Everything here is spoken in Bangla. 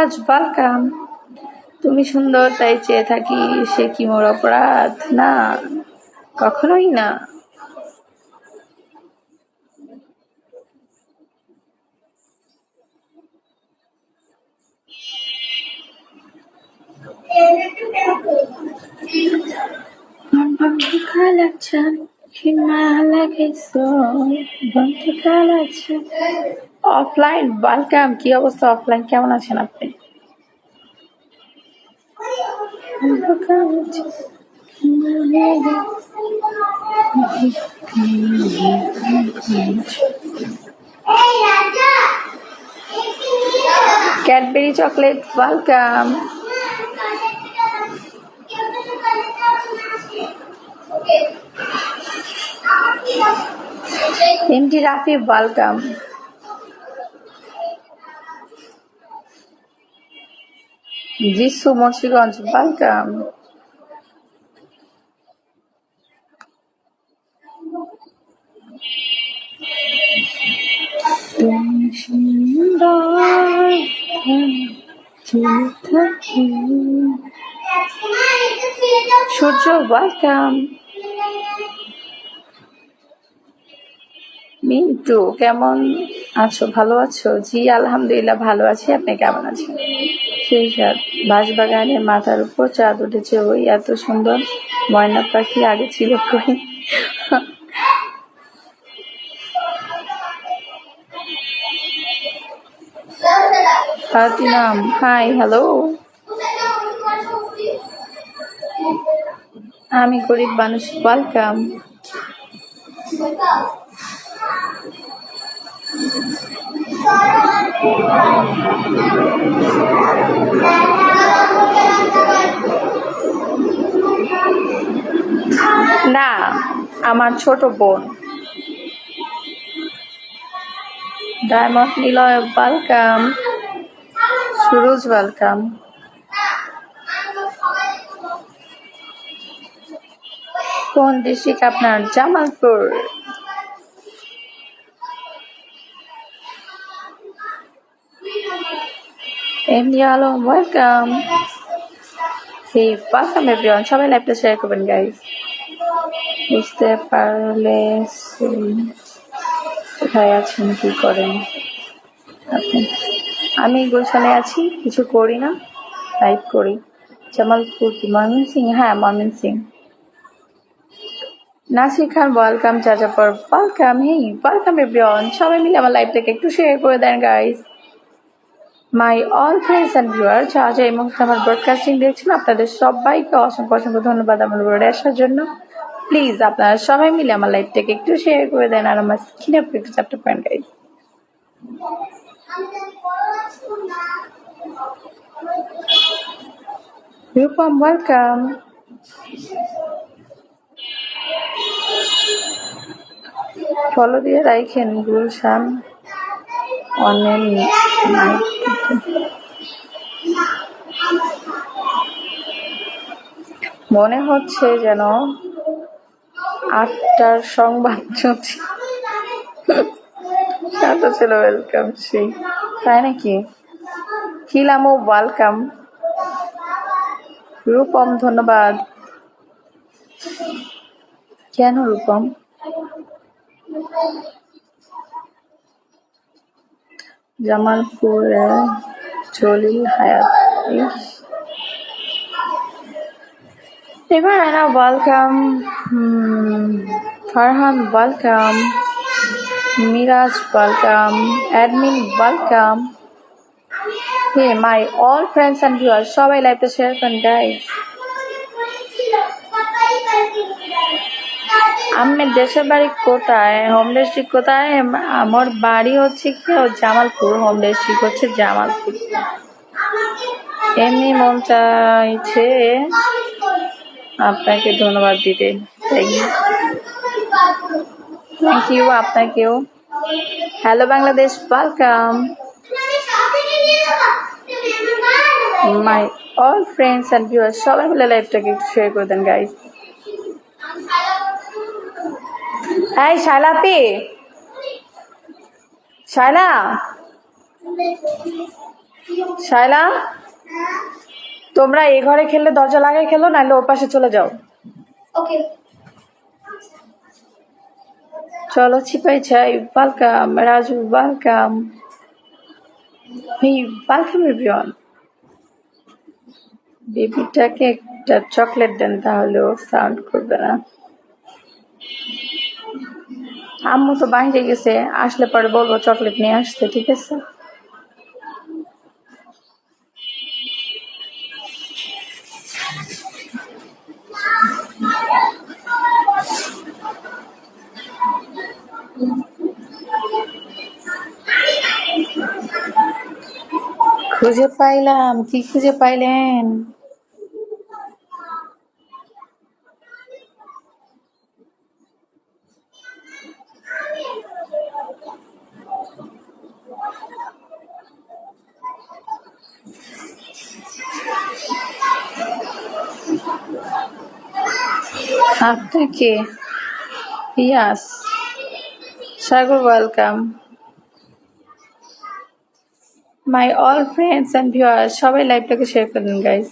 আজ ওয়েলকাম। তুমি সুন্দর তাই চেয়ে থাকি, সে কি মোর অপরাধ? না, কখনোই না। Offline welcome. কি অবস্থা অফলাইন, কেমন আছেন আপনি? Cadbury chocolate welcome. MD Rafi welcome. Jisu Munshiganj welcome. Surya welcome. Mintu কেমন আছো, ভালো আছো? জি আলহামদুলিল্লাহ ভালো আছি, আপনি কেমন আছেন? সেই সাত বাঁশবাগানের মাথার উপর চাঁদ উঠেছে, ওই এত সুন্দর ময়না পাখি আগে ছিল কই? ফাতিনাম হাই হ্যালো। আমি গরিব মানুষ ওয়েলকাম। না, আমার ছোট বোন। Diamond Niloy welcome. Suraj welcome. কোন ডিস্ট্রিক্ট আপনার? Jamalpur. MD Alam welcome. Welcome everyone, সবাই লাইভটা শেয়ার করবেন গাইজ। বুঝতে পারলে কোথায় আছেন, কি করেন আপনি? আমি গুলশানে আছি, কিছু করি না, লাইভ করি। জামালপুর কি ময়মনসিং? হ্যাঁ Mymensingh. Nasir Khan welcome. Jajabor welcome. Hey welcome everyone, সবাই মিলে আমার লাইভটাকে একটু শেয়ার করে দেন guys. My all friends and viewer যা এই মুহূর্তে আমার ব্রডকাস্টিং দেখছেন, আপনাদের সবাইকে অসংখ্য অসংখ্য ধন্যবাদ আমার বোর্ডে আসার জন্য। প্লিজ আপনারা সবাই মিলে আমার লাইভটাকে একটু শেয়ার করে দেন, আর আমার স্ক্রিনে একটু chapter point guys. Rupam welcome. Follow দিয়ে রাখেন গুলশান অনেক মনে হচ্ছে যেন 8টার সংবাদ চলছে। সাথে ছিল ওয়েলকাম, সেই তাই নাকি? খিলামো ওয়েলকাম। রূপম ধন্যবাদ। কেন রূপম? জামালপুরে জলিল হায়াত। এবার Ana welcome. Farhan welcome. Miraj welcome. Admin welcome. Hey my all friends and viewer, সবাই লাইভটা শেয়ার করেন গাইস। আমার দেশের বাড়ি কোথায়, হোম ডিস্ট্রিক্ট কোথায়? আমার বাড়ি হচ্ছে কি জামালপুর, হোম ডিস্ট্রিক্ট হচ্ছে জামালপুর। এমনি মন চাইছে আপনাকে ধন্যবাদ দিতে, থ্যাংক ইউ আপনাকেও। Hello Bangladesh welcome. My all friends and viewer, সবাই মিলে লাইভটাকে একটু শেয়ার করে দেন গাইস। এই শায়লা, শায়লা, তোমরা এই ঘরে খেললে দরজা লাগাই খেলো, নাহলে ওর পাশে চলে যাও। ওকে। চলো ছিপাই চাই, welcome Raju, welcome. Welcome everyone. বেবিটাকে একটা চকলেট দেন, তাহলে ও সাউন্ড করবে না। আম্মু তো বাইরে গেছে, আসলে পরে বলবো চকলেট নিয়ে আসতে, ঠিক আছে? খুঁজে পাইলাম, কি খুঁজে পাইলেন? আপনাকে Yas Sagar, welcome. My all friends and viewers, সবাই লাইভটাকে শেয়ার করে দিন গাইজ।